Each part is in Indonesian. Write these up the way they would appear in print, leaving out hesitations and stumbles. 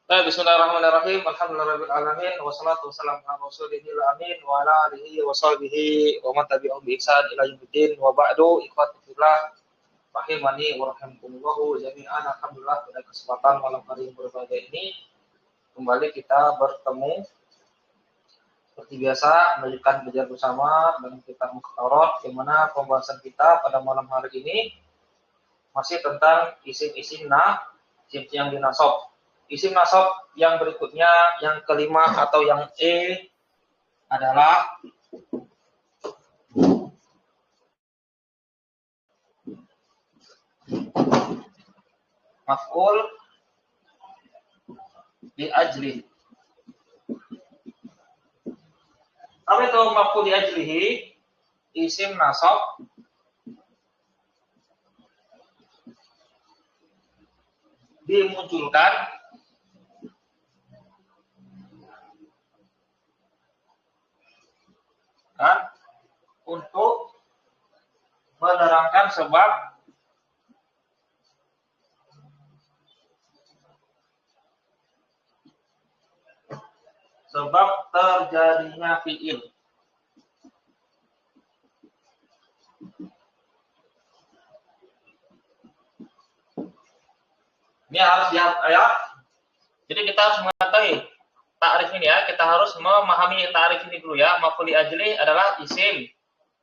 Bismillahirrahmanirrahim. Alhamdulillahirabbil alamin wassalatu wassalamu ala rasulil amin wa ala alihi wa sahbihi wa man tabi'ahum bi ihsan ila yaumiddin wa ba'du. Ikhwati fillah rahimani wa rahimakumullah jami'an. Alhamdulillah pada kesempatan malam hari yang berbahagia ini kembali kita bertemu seperti biasa melanjutkan belajar bersama dalam kitab Mukhtarat, di mana pembahasan kita pada malam hari ini masih tentang isim-isim yang dinasab. Isim nasab yang berikutnya, yang kelima atau yang E adalah maf'ul bi ajli. Apa itu maf'ul bi ajlihi? Isim nasab dimunculkan untuk menerangkan sebab terjadinya fi'il. Ini harus ya. Jadi kita harus mengetahui ta'rif ini ya. Kita harus memahami ta'rif ini dulu ya. Maf'ul ajli adalah isim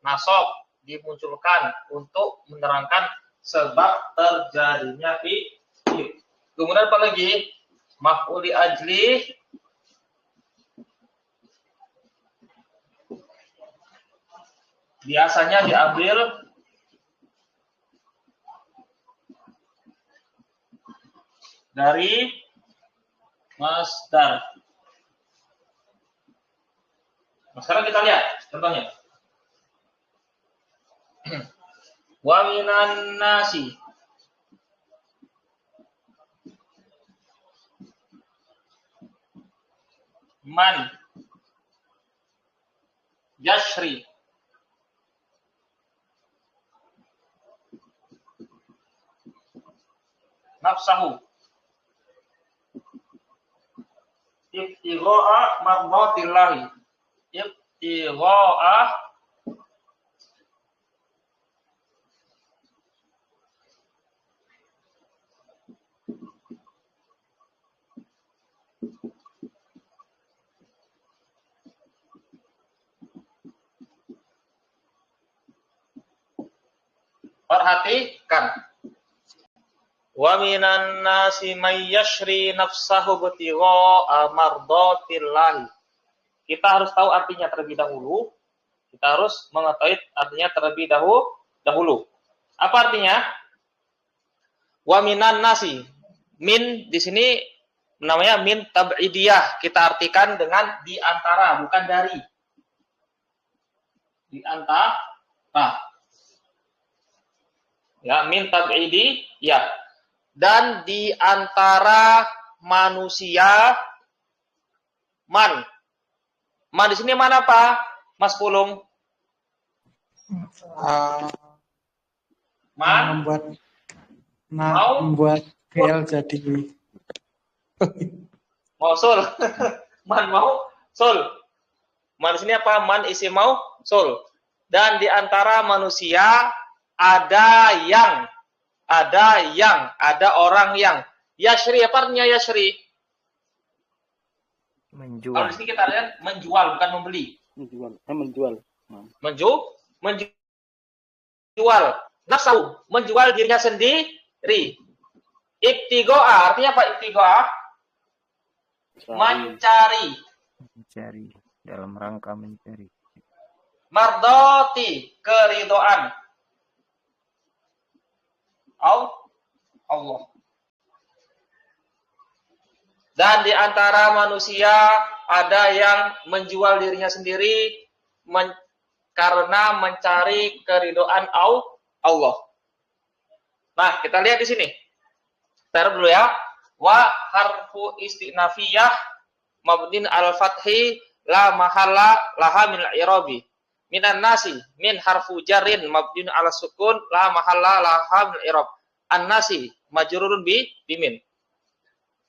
nasab dimunculkan untuk menerangkan sebab terjadinya fi'il. Kemudian apa lagi? Maf'ul ajli biasanya diambil dari masdar. Nah, sekarang kita lihat contohnya. Wa minan nasi man yashri nafsahu ibtigha'a mardatillahi. Ibtigha'a perhatikan. Wa minan nasi may yashri nafsahu ibtigha'a mardatillahi. Kita harus tahu artinya terlebih dahulu. Kita harus mengetahui artinya terlebih dahulu. Apa artinya? Wa minan nasi. Min di sini namanya min tab'idiyah. Kita artikan dengan di antara, bukan dari. Di antara. Ya, min tab'idiyah. Dan di antara manusia man. Man di sini mana Pak? Mas Pulung? Man membuat GL jadi mausul. Man mausul. Man di sini apa? Man isim mausul. Dan di antara manusia ada orang yang yashri. Apa artinya yashri? Menjual. Kalau di sini kita lihat menjual, bukan membeli. Menjual. Menjual. Nafsu, menjual dirinya sendiri. Ibtigha'a, artinya apa ibtigha'a? Mencari. Dalam rangka mencari. Mardati, keridhaan. Allah. Dan di antara manusia ada yang menjual dirinya sendiri karena mencari keridhaan Allah. Nah, kita lihat di sini. Taruh dulu ya. Wa harfu istinafiyah mabnin al-fathi la mahalla laha min al-i'rabi. Minan nasi min harfu jarrin mabnin ala sukun la mahalla laha min al-i'rab. An-nasi majrurun bi bimin.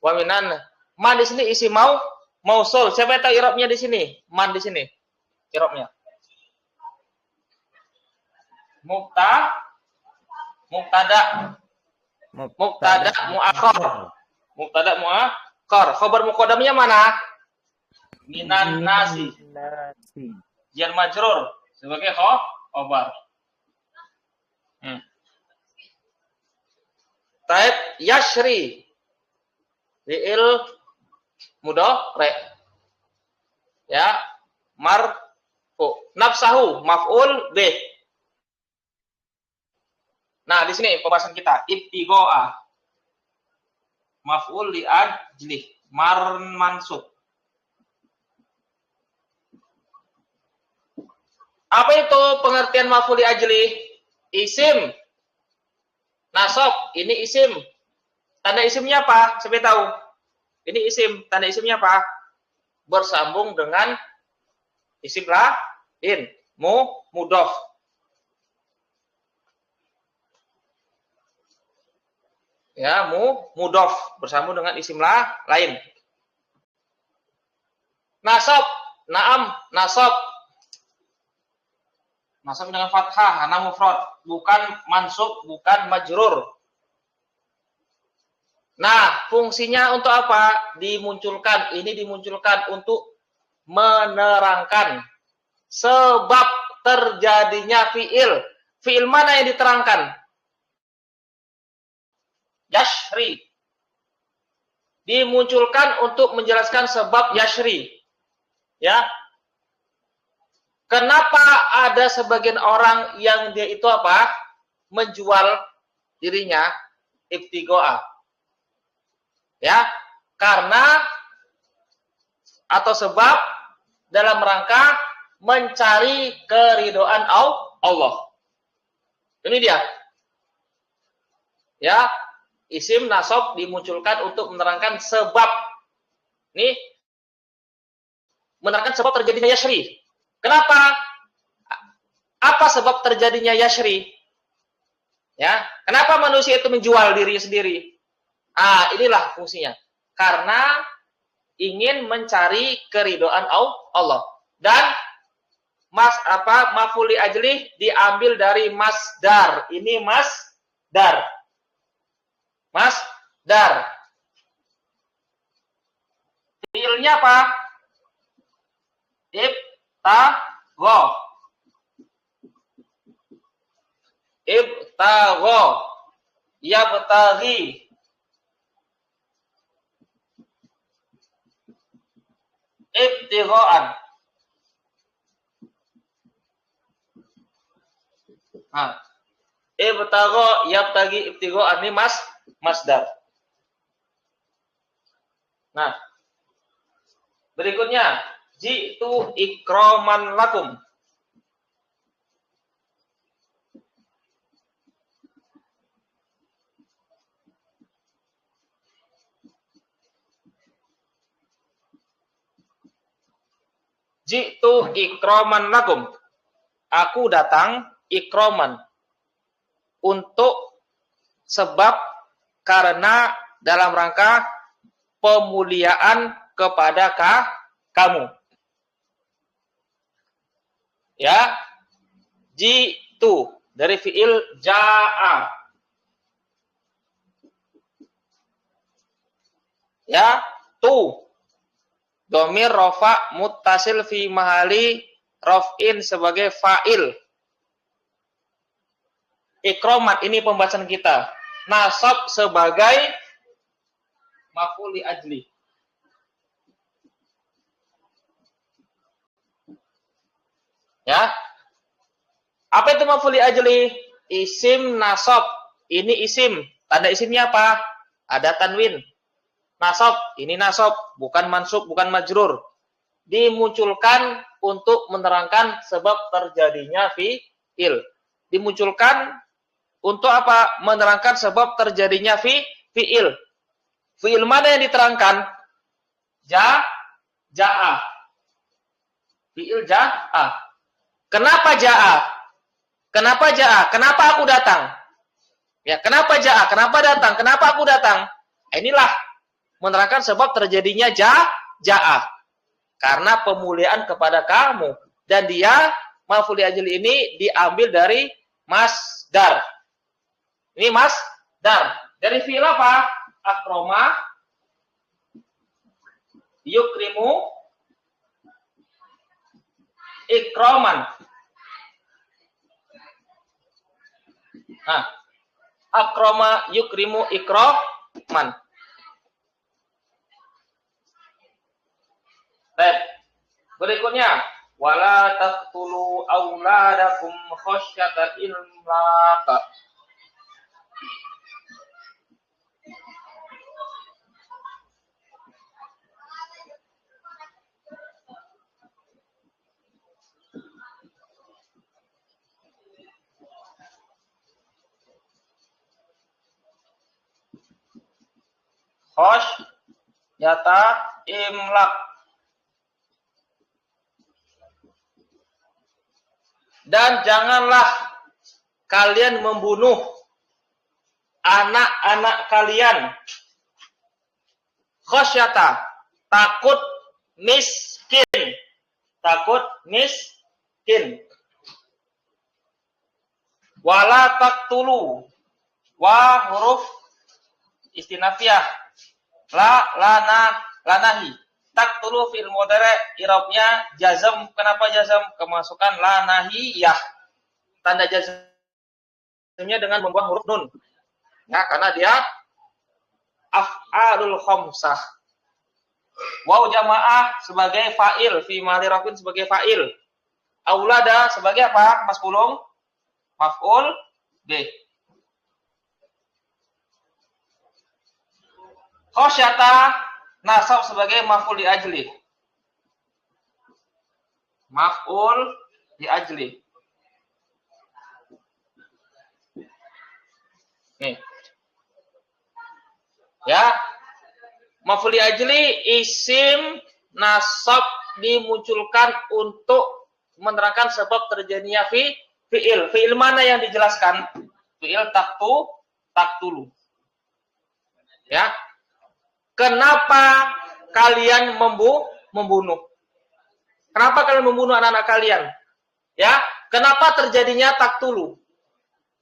Wa minan Man di sini isim mausul. Siapa yang tahu i'rabnya di sini? Man di sini. I'rabnya. Mubtada muakhar. Mubtada muakhar. Khabar muqaddamnya mana? Minan nasi. Jar majrur sebagai khabar. Taib yashri. Fi'il mudhari. Ya, marfu. Nafsahu maf'ul bih. Nah, di sini pembahasan kita ibtigha'a. Maf'ul li ajli, mansub. Apa itu pengertian maf'ul li ajli? Isim. Nasab, ini isim. Tanda isimnya apa? Siapa tahu? Ini isim. Tanda isimnya apa? Bersambung dengan isim lain. Mudhaf. Ya, mudhaf bersambung dengan isim lain. Nasab, na'am, nasab. Nasab dengan fathah, ana mufrad, bukan mansub, bukan majrur. Nah, fungsinya untuk apa? Dimunculkan. Ini dimunculkan untuk menerangkan sebab terjadinya fi'il. Fi'il mana yang diterangkan? Yashri. Dimunculkan untuk menjelaskan sebab yashri. Ya. Kenapa ada sebagian orang yang dia itu apa? Menjual dirinya ibtigha'a. Ya, karena atau sebab dalam rangka mencari keridhaan Allah. Ini dia. Ya, isim nasab dimunculkan untuk menerangkan sebab. Nih, menerangkan sebab terjadinya yashri. Kenapa? Apa sebab terjadinya yashri? Ya, kenapa manusia itu menjual diri sendiri? Inilah fungsinya. Karena ingin mencari keridhaan Allah. Dan maf'ul li ajli diambil dari masdar. Ini masdar. Masdar. Fi'ilnya apa? Ibtagha. Yabtaghi. Ibtigha'an. Ibtagha yabtaghi ibtigha'an ini masdar. Nah, berikutnya jitu ikraman lakum. Jitu ikraman lakum. Aku datang ikraman untuk sebab karena dalam rangka pemuliaan kepada kamu. Ya, jitu dari fiil ja'a. Ya, tu dhamir rafa muttasil fi mahali raf'in sebagai fa'il. Ikraman ini pembahasan kita. Nasab sebagai maf'ul li ajli. Ya. Apa itu maf'ul li ajli? Isim nasab. Ini isim. Tanda isimnya apa? Ada tanwin. Nasab. Ini nasab. Bukan mansub, bukan majrur. Dimunculkan untuk menerangkan sebab terjadinya fi'il. Dimunculkan untuk apa? Menerangkan sebab terjadinya fi'il. Fi'il mana yang diterangkan? Ja'a. Fi'il ja'a. Kenapa ja'a? Kenapa ja'a? Kenapa aku datang? Ya, kenapa ja'a? Kenapa datang? Kenapa aku datang? Inilah menerangkan sebab terjadinya ja'ah. Karena pemuliaan kepada kamu. Dan dia, maf'ul li ajli ini diambil dari masdar. Ini masdar. Dari fi'il apa? Akroma, yukrimu, ikroman. Nah, akroma, yukrimu, ikroman. Baik. Berikutnya, wala taqtulu auladakum khasyata imlaq. Khasyata imlaq. Dan janganlah kalian membunuh anak-anak kalian. Khasyata, takut miskin. Takut miskin. Wala taqtulu. Wa huruf istinafiyah. Lanahi. Taqtulu fil mudhari' i'rabnya jazm. Kenapa jazm? Kemasukan la nahiyah. Tanda jazmnya dengan membuang huruf nun. Ya, karena dia af'alul khamsah. Waw jamaah sebagai fa'il, fi mahali rafin sebagai fa'il. Aulada sebagai apa? Maf'ulun maf'ul bih. Khasyata nasab sebagai maf'ul li ajli. Maf'ul li ajli. Nih. Ya. Maf'ul li ajli isim nasab dimunculkan untuk menerangkan sebab terjadinya fi'il. Fi'il mana yang dijelaskan? Fi'il taktulu. Ya. Kenapa kalian membunuh? Kenapa kalian membunuh anak-anak kalian? Ya, kenapa terjadinya taktulu?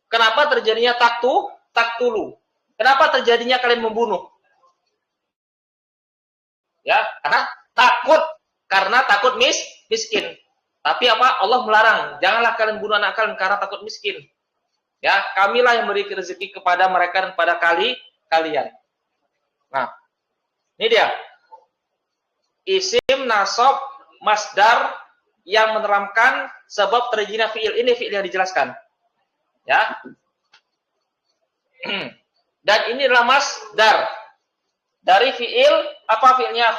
Kenapa terjadinya taktulu? Kenapa terjadinya kalian membunuh? Ya, karena takut miskin. Tapi apa? Allah melarang, janganlah kalian bunuh anak kalian karena takut miskin. Ya, kamilah yang beri rezeki kepada mereka dan pada kalian. Nah, ini dia. Isim nasab masdar yang menerangkan sebab terjadinya fi'il. Ini fi'il yang dijelaskan. Ya. Dan ini adalah masdar dari fi'il, apa fi'ilnya?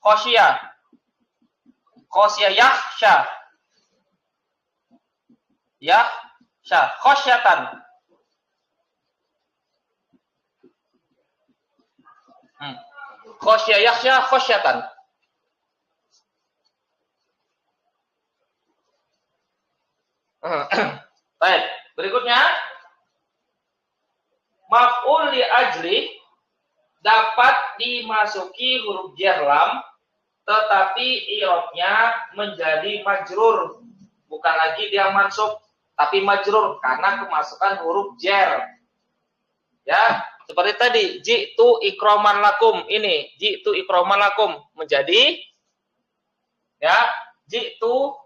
Khosyiyah. Khosyiyah yahsya. Khosyatan. Khosyiyah yahsya khosyatan. Baik, berikutnya maf'ul li ajli dapat dimasuki huruf jar lam, tetapi i'rabnya menjadi majrur. Bukan lagi dia mansub, tapi majrur karena kemasukan huruf jar. Ya, seperti tadi, ji'tu ikroman lakum. Ini, ji'tu ikroman lakum. Menjadi, ya, ji'tu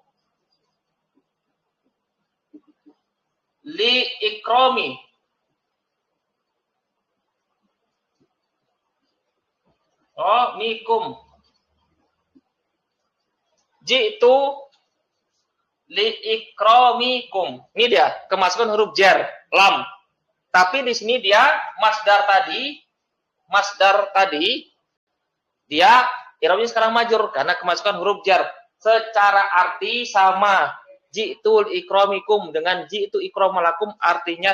li ikromi. Oh, mikum. Ji'tu li ikromikum. Ini dia, kemasukan huruf jar, lam. Tapi di sini dia masdar tadi dia i'rabnya sekarang majrur karena kemasukan huruf jar. Secara arti sama. Ji'tu ikramikum dengan ji'tu ikramalakum artinya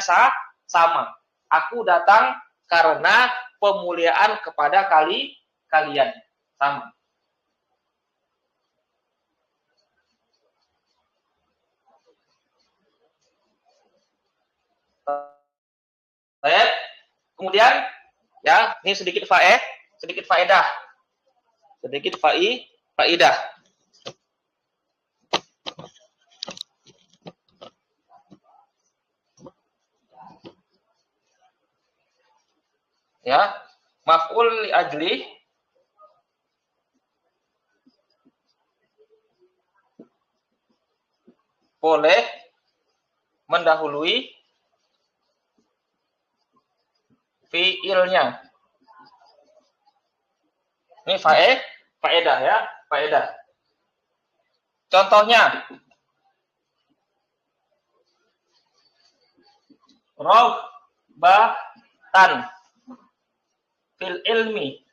sama. Aku datang karena pemuliaan kepada kalian. Sama. Baik. Kemudian Ya, ini sedikit faedah. Sedikit faedah. Ya, maf'ul li ajli boleh mendahului fiilnya. Ini faedah ya, faedah. Contohnya rogbatan fil ilmi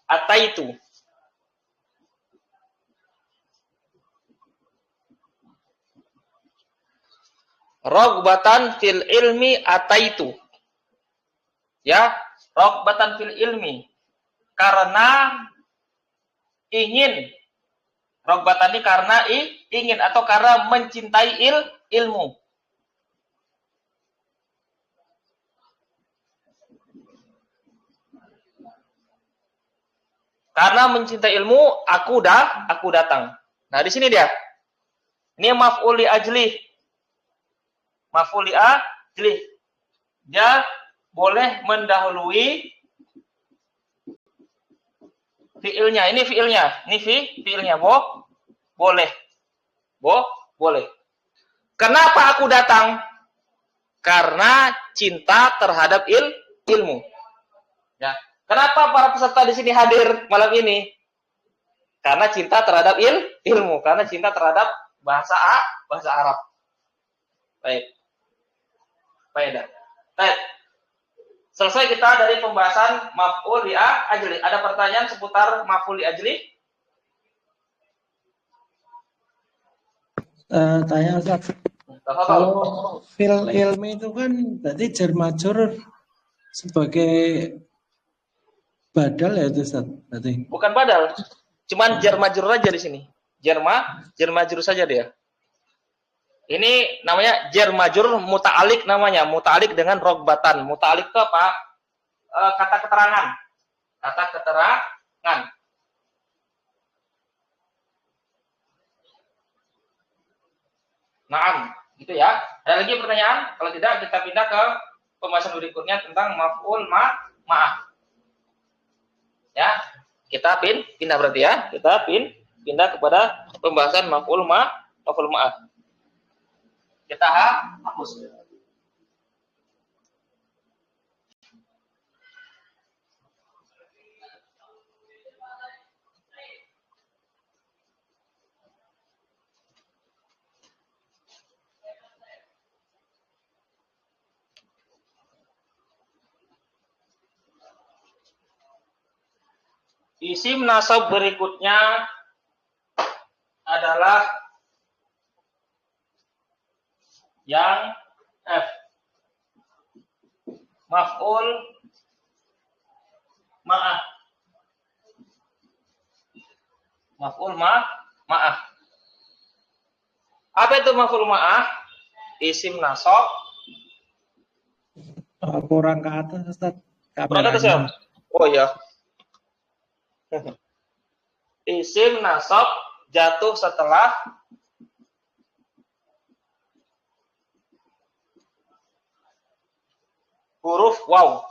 ataitu. Rogbatan fil ilmi ataitu. Ya, rogbatan fil ilmi. Karena ingin. Rogbatan ini karena ingin atau karena mencintai ilmu. Karena mencintai ilmu, aku datang. Nah, di sini dia. Ini maf'ul li ajli. Maf'ul li ajli. Dia boleh mendahului fiilnya. Ini fiilnya. Ini fiilnya. Boleh. Boleh. Kenapa aku datang? Karena cinta terhadap ilmu. Ya. Kenapa para peserta di sini hadir malam ini? Karena cinta terhadap ilmu, karena cinta terhadap bahasa Arab. Baik. Baik. Selesai kita dari pembahasan maf'ul li ajli. Ada pertanyaan seputar maf'ul li ajli? Tanya Ustaz. Kalau fil ilmi itu kan berarti jar majrur sebagai badal ya itu Ustaz. Berarti. Bukan badal. Cuman jar majrur aja di sini. Jar majrur saja dia. Ini namanya jar majrur muta'alik namanya. Muta'alik dengan rogbatan. Muta'alik itu apa? Kata keterangan. Kata keterangan. Naam. Gitu ya. Ada lagi pertanyaan? Kalau tidak, kita pindah ke pembahasan berikutnya tentang maf'ul ma'ah. Ya. Kita pindah berarti ya. Kita pindah kepada pembahasan maf'ul ma'ah. Kita hapus. Isim nasab berikutnya adalah yang F. Maf'ul ma'ah. Maf'ul ma'ah. Apa itu maf'ul ma'ah? Isim nasab. Kurang ke atas Ustaz. Kurang ke atas ya? Oh ya. Isim nasab jatuh setelah huruf waw.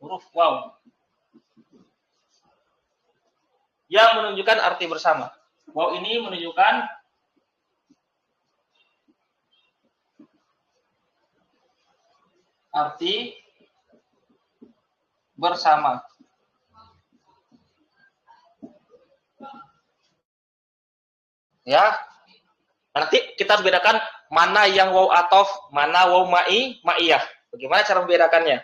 Huruf waw. Yang menunjukkan arti bersama. Waw ini menunjukkan arti bersama. Ya. Nanti kita harus bedakan mana yang waw atof, mana waw ma'iyah. Bagaimana cara membedakannya?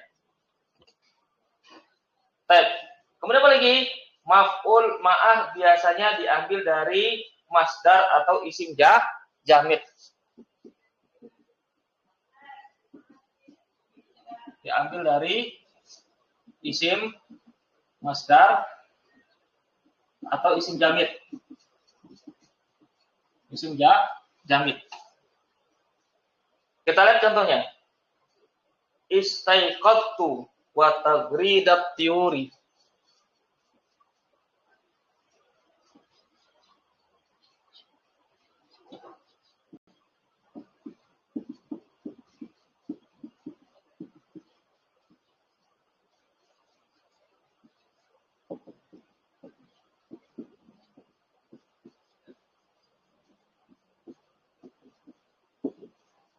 Kemudian apa lagi? Maf'ul ma'ah biasanya diambil dari masdar atau isim jamid. Diambil dari isim masdar atau isim jamid. Isim jamid. Kita lihat contohnya. Istaiqadtu wa tagridat tiuri.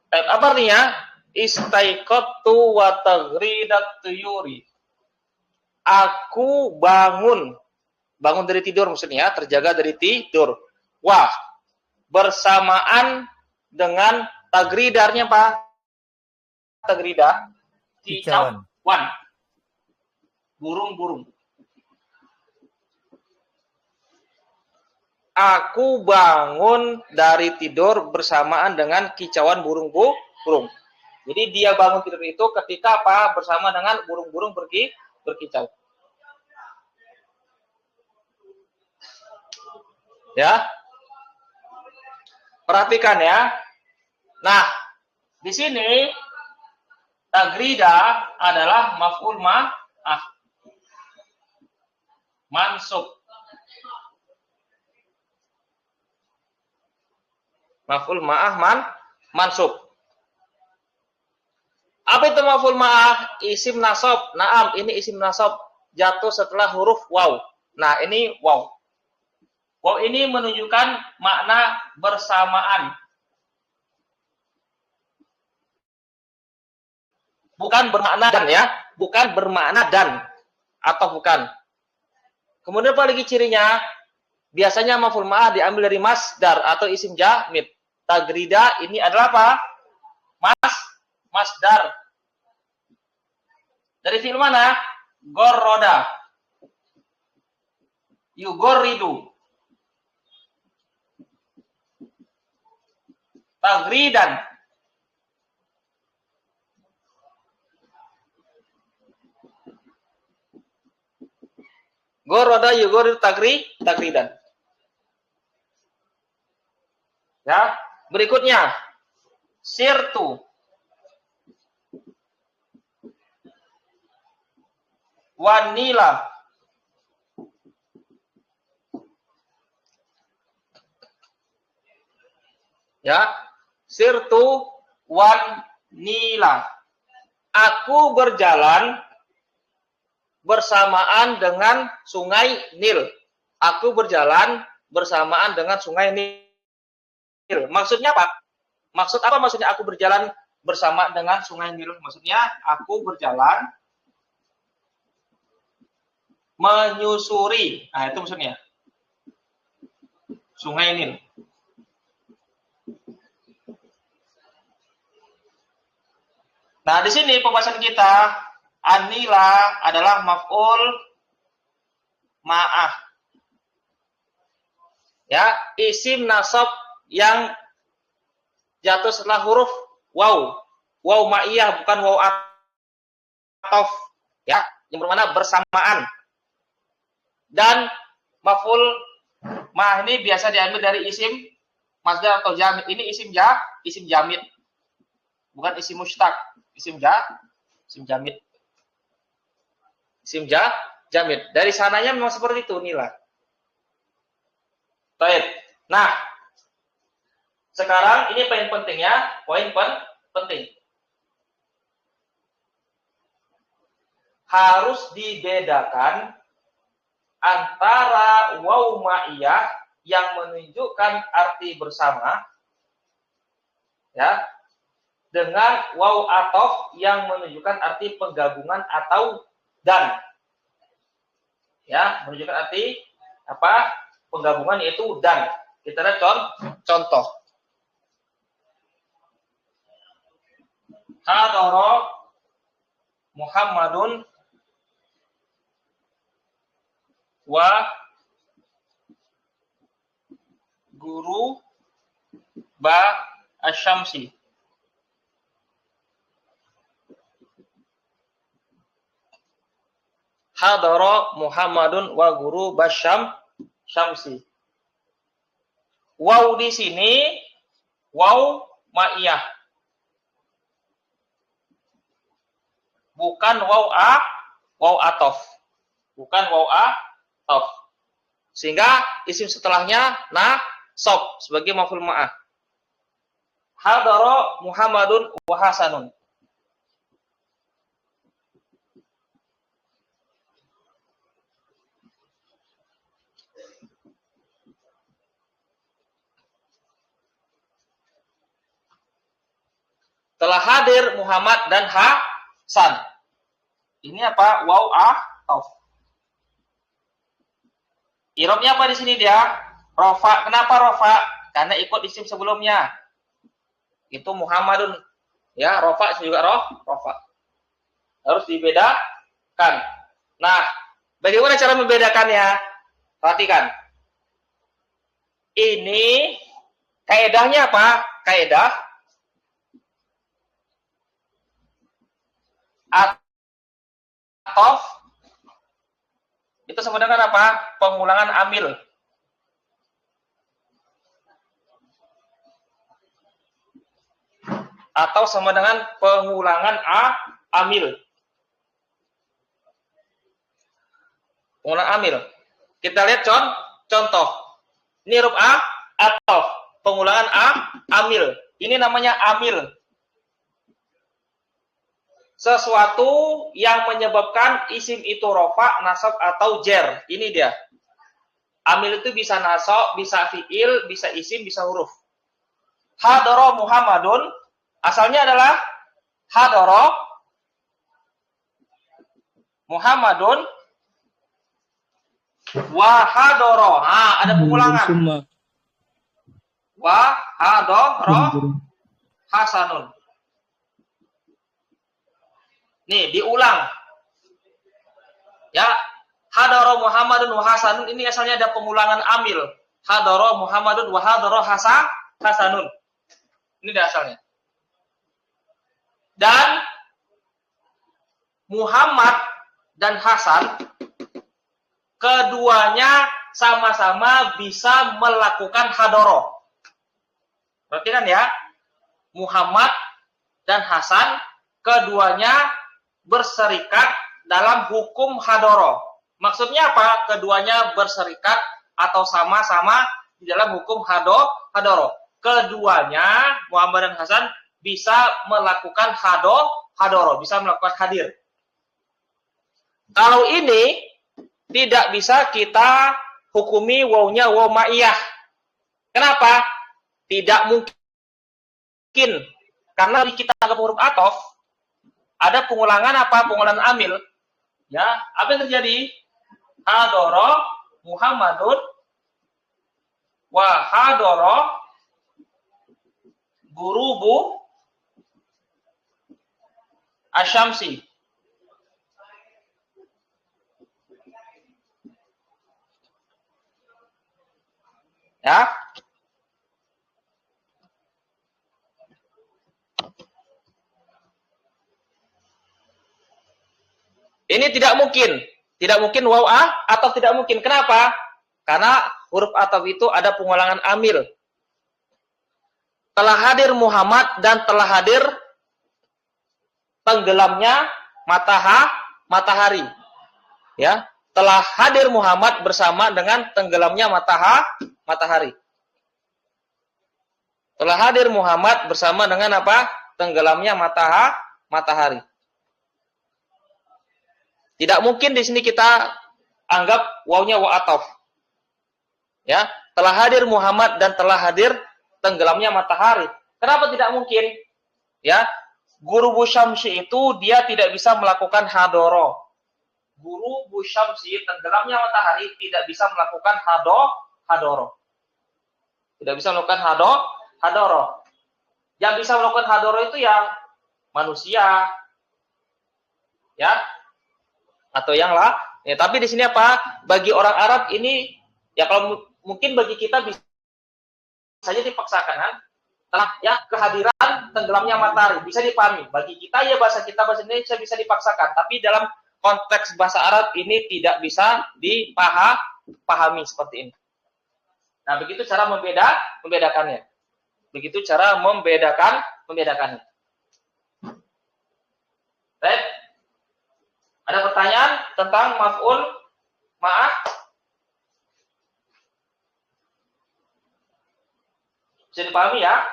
Apa artinya? Istaiqadtu wa tagridat tuyuri. Aku bangun dari tidur maksudnya, terjaga dari tidur. Wah, bersamaan dengan tagridarnya Pak. Tagrida, kicauan. Burung-burung. Aku bangun dari tidur bersamaan dengan kicauan burung-burung. Jadi dia bangun tidur itu ketika apa? Bersama dengan burung-burung berkicau. Ya. Perhatikan ya. Nah, di sini tagrida adalah maf'ul ma'ah. Mansub. Maf'ul ma'ah mansub. Apa itu maf'ul ma'ah? Isim nasab. Naam, ini isim nasab jatuh setelah huruf waw. Nah, ini waw. Waw ini menunjukkan makna bersamaan. Bukan bermakna dan ya, bukan bermakna dan atau bukan. Kemudian apa lagi cirinya? Biasanya maf'ul ma'ah diambil dari masdar atau isim jamid. Tagrida ini adalah apa? Masdar. Dari fi'il mana? Gorroda. Yugorridu. Tagridan. Gorroda yugorridu tagridan. Ya, berikutnya sirtu. Wanila. Ya, sirtu wanila. Aku berjalan bersamaan dengan sungai Nil. Aku berjalan bersamaan dengan sungai Nil. Maksudnya apa? Maksudnya aku berjalan bersama dengan sungai Nil? Maksudnya aku berjalan menyusuri. Nah, itu maksudnya. Sungai Nil. Nah, di sini pembahasan kita anila adalah maf'ul ma'ah. Ya, isim nasab yang jatuh setelah huruf waw. Waw ma'iyah bukan waw atof. Ya, yang bermakna bersamaan. Dan maf'ul ma'ah ini biasa diambil dari isim masdar atau jamid. Ini isim jamid. Bukan isim mushtaq. Isim jamid. Isim jamid. Dari sananya memang seperti itu nila. Baik. Nah, sekarang ini poin pentingnya, penting. Harus dibedakan antara waw ma'iyah yang menunjukkan arti bersama ya dengan waw atof yang menunjukkan arti penggabungan atau dan. Ya, menunjukkan arti apa? Penggabungan yaitu dan. Kita lihat contoh. Hadara Muhammadun wa guru ba asyamsi. Hadara Muhammadun wa guru basyamsi. Waw di sini waw ma'iyah. Bukan waw atof. Bukan waw atof. Sehingga isim setelahnya nasab sebagai maf'ul ma'ah. Hadara Muhammadun wa Hasanun. Telah hadir Muhammad dan Hasan. Ini apa? Waw atof. Irobnya apa di sini dia? Rofa. Kenapa rofa? Karena ikut isim sebelumnya. Itu Muhammadun. Ya, rofa juga rofa. Harus dibedakan. Nah, bagaimana cara membedakannya? Perhatikan. Ini kaedahnya apa? Kaedah atof itu sama dengan apa? Pengulangan amil. Atau sama dengan pengulangan amil. Pengulangan amil. Kita lihat contoh. Ini huruf atof. Pengulangan amil. Ini namanya amil. Sesuatu yang menyebabkan isim itu rofa, nasab, atau jer. Ini dia. Amil itu bisa nasab, bisa fi'il, bisa isim, bisa huruf. Hadara Muhammadun, asalnya adalah hadara Muhammadun wa hadara. Nah, ada pengulangan. Wa hadara Hasanun. Nih, diulang. Ya, hadara Muhammadun wa Hasanun ini asalnya ada pengulangan amil. Hadara Muhammadun wa hadara Hasanun. Ini dia asalnya. Dan Muhammad dan Hasan keduanya sama-sama bisa melakukan hadara. Perhatikan ya. Muhammad dan Hasan keduanya berserikat dalam hukum hadoro. Maksudnya apa? Keduanya berserikat atau sama-sama di dalam hukum hadoro. Keduanya, Muhammad dan Hasan, bisa melakukan hadoro, bisa melakukan hadir. Kalau ini tidak bisa kita hukumi wawnya waw ma'iyah. Kenapa? Tidak mungkin. Karena kita anggap huruf atof, ada pengulangan apa? Pengulangan amil. Ya, apa yang terjadi? Hadara Muhammadun wa hadara gurubu asyamsi. Ya. Ini tidak mungkin. Tidak mungkin waw atau tidak mungkin. Kenapa? Karena huruf ataf itu ada pengulangan amil. Telah hadir Muhammad dan telah hadir tenggelamnya matahari. Ya, telah hadir Muhammad bersama dengan tenggelamnya matahari. Telah hadir Muhammad bersama dengan apa? Tenggelamnya matahari. Tidak mungkin di sini kita anggap wawnya wa atof. Ya, telah hadir Muhammad dan telah hadir tenggelamnya matahari. Kenapa tidak mungkin? Ya, guru Busyamsi itu dia tidak bisa melakukan hadoro. Guru Busyamsi tenggelamnya matahari tidak bisa melakukan hadoro. Tidak bisa melakukan hadoro. Yang bisa melakukan hadoro itu ya manusia. Ya. Atau yang lah. Ya, tapi di sini apa? Bagi orang Arab ini ya kalau mungkin bagi kita bisa saja dipaksakan kan? Telah ya kehadiran tenggelamnya matahari bisa dipahami. Bagi kita ya bahasa Indonesia bisa dipaksakan, tapi dalam konteks bahasa Arab ini tidak bisa dipahami seperti ini. Nah, begitu cara membedakannya. Begitu cara membedakannya. Baik. Ada pertanyaan tentang maf'ul ma'ah? Bisa dipahami ya?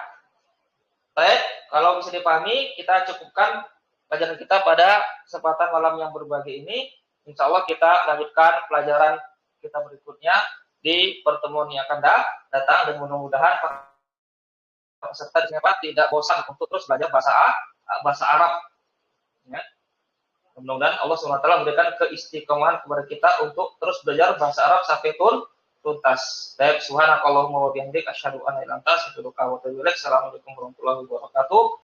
Baik, kalau bisa dipahami, kita cukupkan pelajaran kita pada kesempatan malam yang berbahagia ini. Insya Allah kita lanjutkan pelajaran kita berikutnya di pertemuan yang akan datang, dan mudah-mudahan peserta tidak bosan untuk terus belajar bahasa Arab. Ya. Mudah-mudahan Allah SWT memberikan keistiqomahan kepada kita untuk terus belajar bahasa Arab sampai tuntas. Baik, subhanakallahumma wa bihamdika asyhadu an la ilaha illa anta astaghfiruka wa atubu ilaik. Assalamualaikum warahmatullahi wabarakatuh.